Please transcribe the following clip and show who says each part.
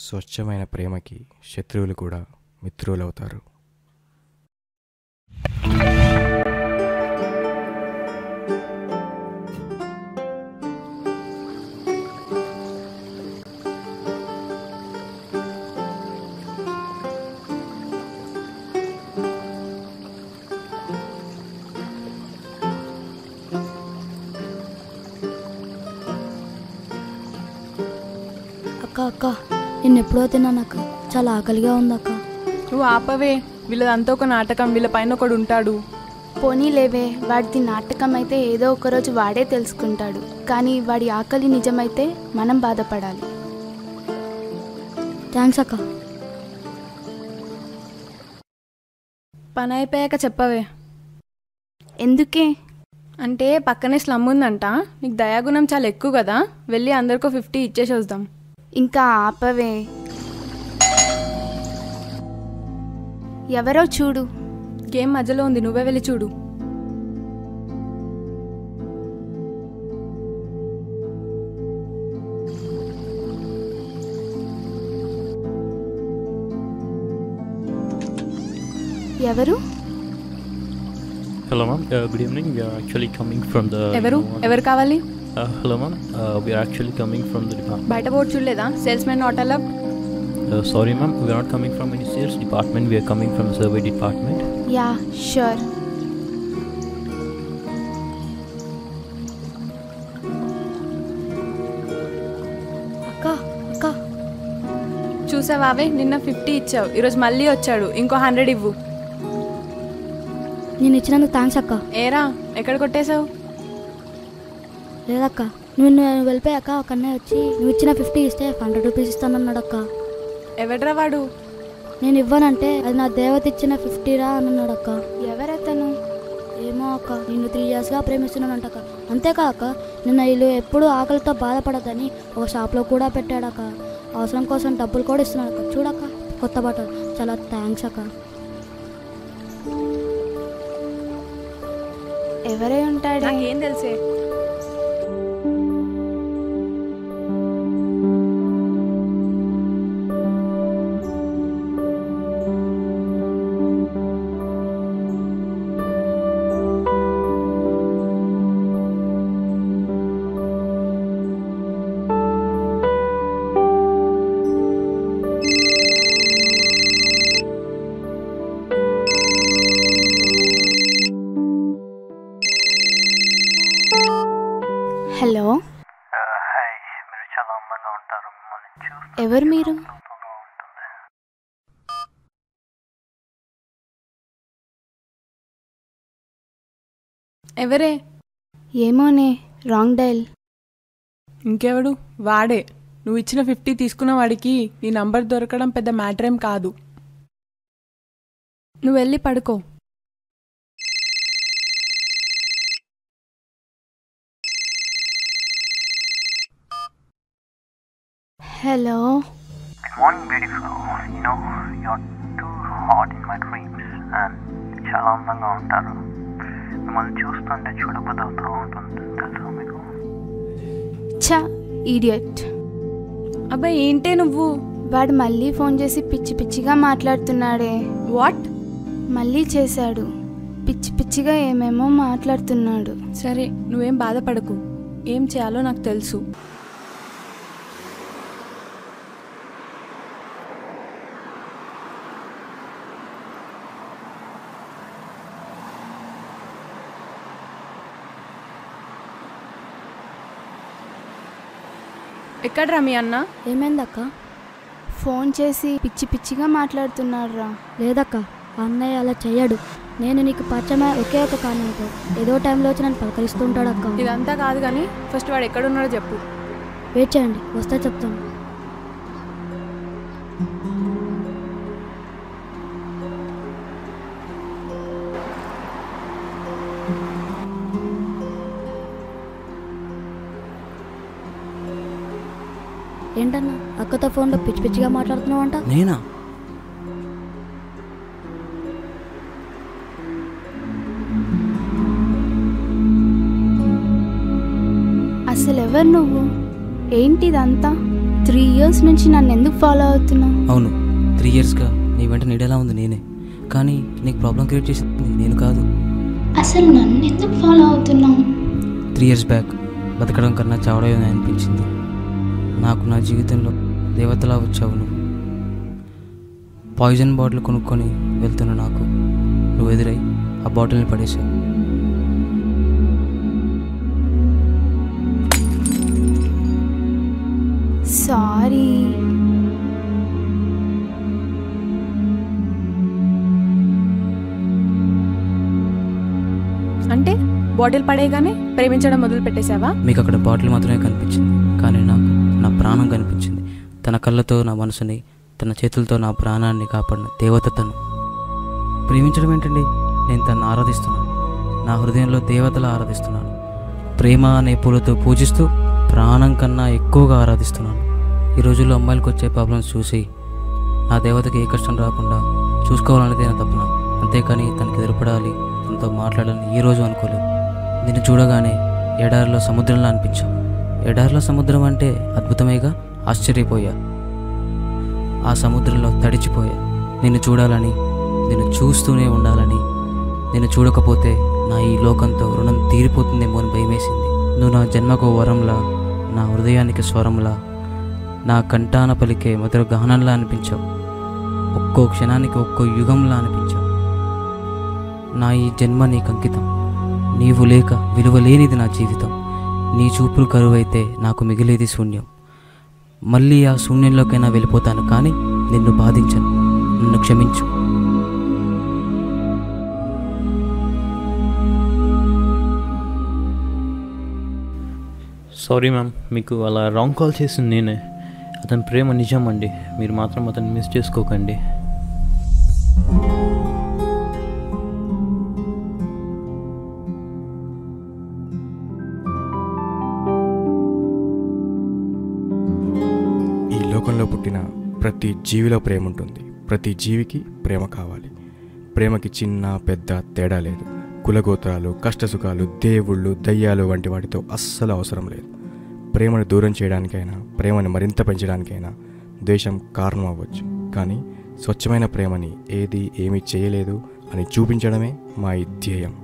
Speaker 1: స్వచ్ఛమైన ప్రేమకి శత్రువులు కూడా మిత్రులవుతారు.
Speaker 2: అక్క నేను ఎప్పుడో తిన్నాను అక్క, చాలా ఆకలిగా ఉంది అక్క.
Speaker 3: నువ్వు ఆపవే, వీళ్ళదంతా ఒక నాటకం, వీళ్ళ పైన ఒకడు ఉంటాడు.
Speaker 4: పోనీ లేవే, వాడిది నాటకం అయితే ఏదో ఒకరోజు వాడే తెలుసుకుంటాడు, కానీ వాడి ఆకలి నిజమైతే మనం బాధపడాలి.
Speaker 2: థ్యాంక్స్ అక్క.
Speaker 3: పని అయిపోయాక చెప్పవే.
Speaker 4: ఎందుకే?
Speaker 3: అంటే పక్కనే స్లమ్ ఉందంట, నీకు దయాగుణం చాలా ఎక్కువ కదా, వెళ్ళి అందరికో 50 ఇచ్చేసి వద్దాం.
Speaker 4: ఇంకా ఆపవే. ఎవరో చూడు.
Speaker 3: గేమ్ మధ్యలో ఉంది, నువ్వే వెళ్ళి చూడు.
Speaker 4: ఎవరు?
Speaker 5: Hello ma'am, good evening. We are actually coming from the...
Speaker 3: ఎవరు కావాలి?
Speaker 5: Hello ma'am, we are actually coming from the department.
Speaker 3: బయట బోర్డు చూడలేదా, salesmen not allowed?
Speaker 5: Sorry ma'am, we are not coming from any sales department, we are coming from the survey department.
Speaker 4: Yeah, sure.
Speaker 2: అక్క
Speaker 3: చూసావావే, నిన్న 50 ఇచ్చావు, ఈరోజు మళ్ళీ వచ్చాడు, ఇంకో 100 ఇవ్వు.
Speaker 2: నేను ఇచ్చినందుకు థ్యాంక్స్ అక్క.
Speaker 3: ఏరా, ఎక్కడ కొట్టేశావు?
Speaker 2: లేదక్క, నువ్వు వెళ్ళిపోయాక ఒక అన్నయ్య వచ్చి నువ్వు ఇచ్చిన 50 ఇస్తే 100 రూపీస్ ఇస్తానన్నాడు అక్క.
Speaker 3: ఎవడ్రా వాడు?
Speaker 2: నేను ఇవ్వనంటే అది నా దేవత ఇచ్చిన 50 రా అన్నాడు అక్క.
Speaker 4: ఎవరతను?
Speaker 2: ఏమో అక్క, నిన్ను 3 yearsగా ప్రేమిస్తున్నానంటక్క. అంతేకాక నిన్న వీళ్ళు ఎప్పుడు ఆకలితో బాధపడదని ఒక షాప్లో కూడా పెట్టాడక్క. అవసరం కోసం డబ్బులు కూడా ఇస్తున్నాడు అక్క. చూడక్క, కొత్త బట్టలు, చాలా థ్యాంక్స్ అక్క.
Speaker 4: ఎవరై ఉంటాడు?
Speaker 3: నాకేం తెలుసే.
Speaker 4: హలో,
Speaker 6: హాయ్, మీరు చాలా అందంగా ఉంటారు. మిమ్మల్ని చూస్తే
Speaker 4: ఎవరు మీరు?
Speaker 3: ఎవరే?
Speaker 4: ఏమోనే, రాంగ్ డైల్.
Speaker 3: ఇంకెవడు? వాడే. నువ్వు ఇచ్చిన 50 తీసుకున్న వాడికి నీ నంబర్ దొరకడం పెద్ద మ్యాటర్ ఏం కాదు. నువ్వు వెళ్ళి పడుకో.
Speaker 4: Hello.
Speaker 6: Good morning, beautiful. You know, you're too hot in my dreams. And చాలా అందంగా ఉంటారు. మిమ్మల్ని చూస్తుంటే చూడబుద్ధి అవుతూ ఉంటుంది, తెలుసా మీకు?
Speaker 4: ఛా, ఈడియట్.
Speaker 3: అబ్బాయి, ఏంటే నువ్వు?
Speaker 4: వాడు మళ్ళీ ఫోన్ చేసి పిచ్చి పిచ్చిగా మాట్లాడుతున్నాడే.
Speaker 3: వాట్?
Speaker 4: మళ్ళీ చేశాడు. పిచ్చి పిచ్చిగా ఏమేమో మాట్లాడుతున్నాడు.
Speaker 3: సరే, నువ్వేం బాధపడకు, ఏం చేయాలో నాకు తెలుసు. ఎక్కడ్రా మీ అన్న?
Speaker 2: ఏమైందక్క?
Speaker 4: ఫోన్ చేసి పిచ్చి పిచ్చిగా మాట్లాడుతున్నాడు రా.
Speaker 2: లేదక్క, అన్నయ్య అలా చెయ్యడు. నేను నీకు పరిచయమే ఒకే ఒక కారణంతో ఏదో టైంలో వచ్చి నన్ను పలకరిస్తూ ఉంటాడు అక్క.
Speaker 3: ఇదంతా కాదు కానీ ఫస్ట్ వాడు ఎక్కడున్నాడో చెప్పు.
Speaker 2: వెయిట్ చేయండి, వస్తే చెప్తాను. ఏంటన్నా అక్కతో ఫోన్లో పిచ్చి పిచ్చిగా మాట్లాడుతున్నావు అంట?
Speaker 7: నేనా?
Speaker 4: అసలు ఎవరు నువ్వు? ఏంటిదంతా? 3 years నుంచి నన్ను ఎందుకు ఫాలో అవుతున్నావు?
Speaker 7: అవును, 3 yearsగా నీ వెంట నీడేలా ఉంది నేనే, కానీ నీకు ప్రాబ్లం క్రియేట్ చేసింది నేను కాదు.
Speaker 4: అసలు నన్ను ఎందుకు ఫాలో అవుతున్నావు?
Speaker 7: 3 years బ్యాక్ బతకడం కన్నా చావడం అనిపించింది. నాకు నా జీవితంలో దేవతలా వచ్చావు నువ్వు. పాయిజన్ బాటిల్ కొనుక్కొని వెళ్తున్న నాకు నువ్వు ఎదురై ఆ బాటిల్ని పడేసావు.
Speaker 4: సారీ.
Speaker 3: అంటే బాటిల్ పడేయగానే ప్రేమించడం మొదలు పెట్టేశావా?
Speaker 7: మీకు అక్కడ బాటిల్ మాత్రమే కనిపించింది, కానీ నాకు నా ప్రాణం కనిపించింది. తన కళ్ళతో నా మనసుని, తన చేతులతో నా ప్రాణాన్ని కాపాడిన దేవత తను. ప్రేమించడం ఏంటండి, నేను తను ఆరాధిస్తున్నాను. నా హృదయంలో దేవతలా ఆరాధిస్తున్నాను. ప్రేమ అనే పూలతో పూజిస్తూ ప్రాణం కన్నా ఎక్కువగా ఆరాధిస్తున్నాను. ఈ రోజుల్లో అమ్మాయిలకు వచ్చే ప్రాబ్లమ్స్ చూసి నా దేవతకి ఏ కష్టం రాకుండా చూసుకోవాలనేదే నా తపన. అంతేకాని తనకి ఎదురుపడాలి, తనతో మాట్లాడాలని ఈ రోజు అనుకోలేదు. నిన్ను చూడగానే ఎడారిలో సముద్రంలా అనిపించావు. ఎడారిలో సముద్రం అంటే అద్భుతమేగా, ఆశ్చర్యపోయా. ఆ సముద్రంలో తడిచిపోయా. నిన్ను చూడాలని, నిన్ను చూస్తూనే ఉండాలని. నిన్ను చూడకపోతే నా ఈ లోకంతో రుణం తీరిపోతుందేమో అని భయమేసింది. నువ్వు నా జన్మకు వరంలా, నా హృదయానికి స్వరంలా, నా కంఠాన పలికే మధుర గానంలా అనిపించావు. ఒక్కో క్షణానికి ఒక్కో యుగంలా అనిపించావు. నా ఈ జన్మ నీకు అంకితం. నీవు లేక విలువలేనిది నా జీవితం. నీ చూపులు కరువైతే నాకు మిగిలేది శూన్యం. మళ్ళీ ఆ శూన్యంలోకైనా వెళ్ళిపోతాను, కానీ నిన్ను బాధించను. నన్ను క్షమించు.
Speaker 5: సారీ మ్యామ్, మీకు అలా రాంగ్ కాల్ చేసింది నేనే. అతని ప్రేమ నిజం అండి, మీరు మాత్రం అతన్ని మిస్ చేసుకోకండి.
Speaker 1: ఈ లోకంలో పుట్టిన ప్రతి జీవిలో ప్రేమ ఉంటుంది. ప్రతి జీవికి ప్రేమ కావాలి. ప్రేమకి చిన్న పెద్ద తేడా లేదు. కులగోత్రాలు, కష్టసుఖాలు, దేవుళ్ళు, దయ్యాలు వంటి వాటితో అస్సలు అవసరం లేదు. ప్రేమను దూరం చేయడానికైనా, ప్రేమను మరింత పెంచడానికైనా ద్వేషం కారణం అవ్వచ్చు, కానీ స్వచ్ఛమైన ప్రేమని ఏమీ చేయలేదు అని చూపించడమే మా ఈ ధ్యేయం.